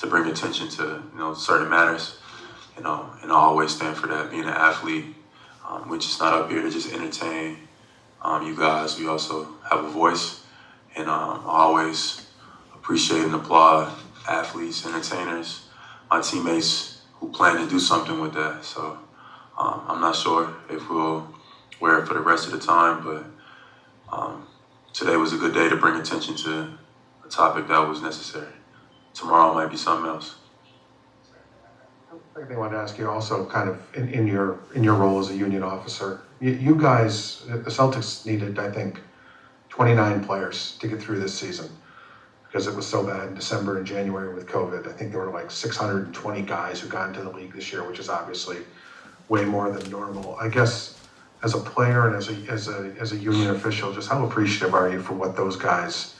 to bring attention to certain matters. And I always stand for that. Being an athlete, we're just not up here to just entertain you guys. We also have a voice, and I always appreciate and applaud athletes, entertainers, my teammates who plan to do something with that. So I'm not sure if we'll wear it for the rest of the time, but today was a good day to bring attention to a topic that was necessary. Tomorrow might be something else. I wanted to ask you also, kind of in your role as a union officer, you guys, the Celtics needed, I think, 29 players to get through this season because it was so bad in December and January with COVID. I think there were like 620 guys who got into the league this year, which is obviously way more than normal. I guess as a player and as a union official, just how appreciative are you for what those guys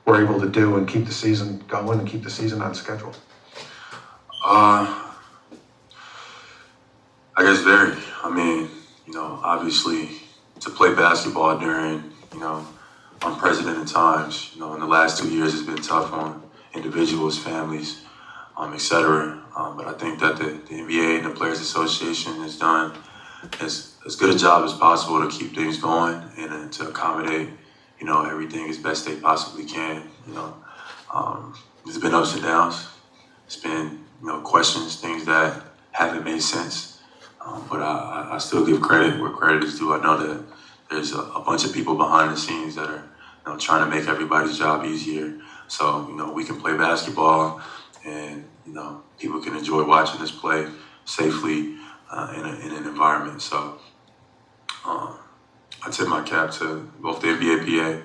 were able to do and keep the season going and keep the season on schedule? I guess very. I mean, obviously to play basketball during, unprecedented times, in the last 2 years has been tough on individuals, families, etc. But I think that the NBA and the Players Association has done as good a job as possible to keep things going and to accommodate, everything as best they possibly can. There's been ups and downs. It's been, questions, things that haven't made sense. But I still give credit where credit is due. I know that there's a bunch of people behind the scenes that are trying to make everybody's job easier. So, we can play basketball and, people can enjoy watching us play safely in an environment. So I tip my cap to both the NBA PA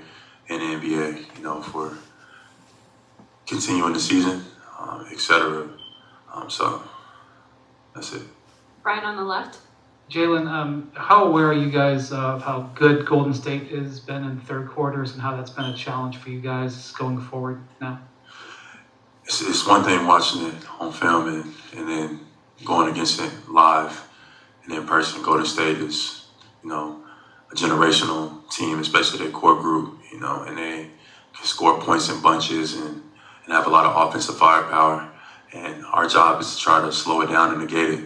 and the NBA, for continuing the season, etc. So that's it. Brian on the left. Jaylen, how aware are you guys of how good Golden State has been in third quarters and how that's been a challenge for you guys going forward now? It's one thing watching it on film and then going against it live and in person. Golden State is, a generational team, especially their core group, and they can score points in bunches and have a lot of offensive firepower. And our job is to try to slow it down and negate it.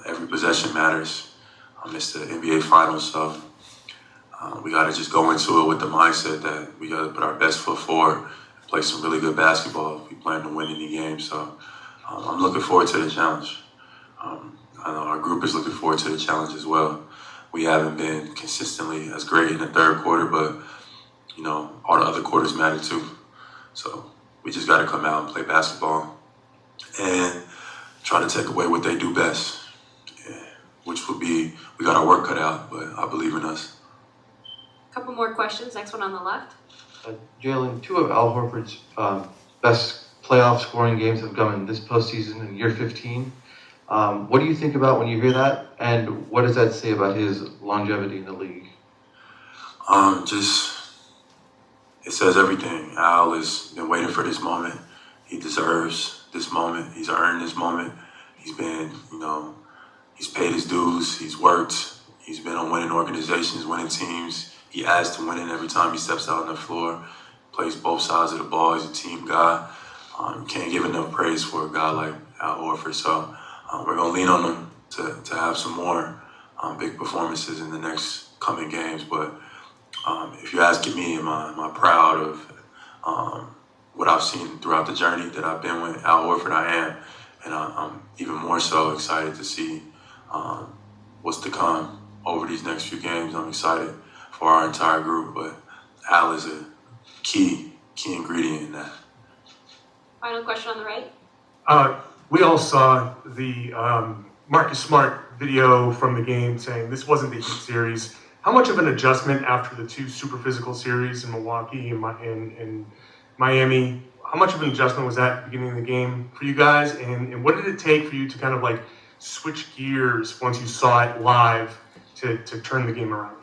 Every possession matters. It's the NBA Finals, so we got to just go into it with the mindset that we got to put our best foot forward and play some really good basketball if we plan to win any game. So I'm looking forward to the challenge. I know our group is looking forward to the challenge as well. We haven't been consistently as great in the third quarter, but, all the other quarters matter too. So we just got to come out and play basketball and try to take away what they do best, which would be, we got our work cut out, but I believe in us. A couple more questions. Next one on the left. Jaylen, two of Al Horford's best playoff scoring games have come in this postseason in year 15. What do you think about when you hear that, and what does that say about his longevity in the league? It says everything. Al has been waiting for this moment. He deserves this moment. He's earned this moment. He's been, he's paid his dues. He's worked. He's been on winning organizations, winning teams. He adds to winning every time he steps out on the floor. Plays both sides of the ball. He's a team guy. Can't give enough praise for a guy like Al Horford. So we're going to lean on him to have some more big performances in the next coming games. But if you're asking me, am I proud of what I've seen throughout the journey that I've been with Al Horford, I am. And I'm even more so excited to see what's to come over these next few games. I'm excited for our entire group, but Al is a key ingredient in that. Final question on the right. We all saw the Marcus Smart video from the game saying this wasn't the Heat series. How much of an adjustment after the two super physical series in Milwaukee and Miami, how much of an adjustment was that at the beginning of the game for you guys? And what did it take for you to kind of like switch gears once you saw it live to turn the game around?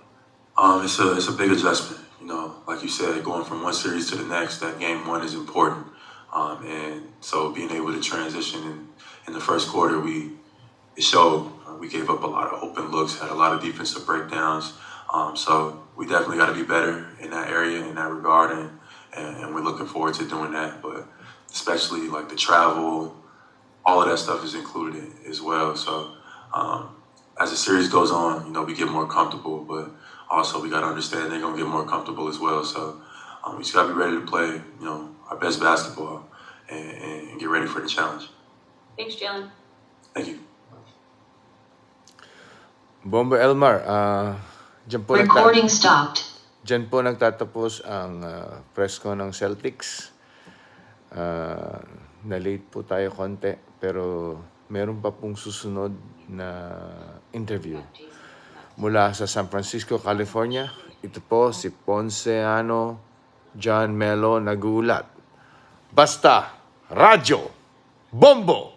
It's a big adjustment. Like you said, going from one series to the next, that game one is important. And so being able to transition in the first quarter, it showed. We gave up a lot of open looks, had a lot of defensive breakdowns. So we definitely got to be better in that area, in that regard, and we're looking forward to doing that. But especially like the travel, all of that stuff is included as well. So as the series goes on, you know, we get more comfortable, but also we got to understand they're going to get more comfortable as well. So we just got to be ready to play, you know, our best basketball and get ready for the challenge. Thanks, Jaylen. Thank you. Bombo Elmar, dyan po, Recording stopped. dyan po nagtatapos ang press ko ng Celtics. Na-late po tayo konti, pero meron pa pong susunod na interview. Mula sa San Francisco, California, ito po si Ponceano John Melo nagulat. Basta, Radyo, Bombo!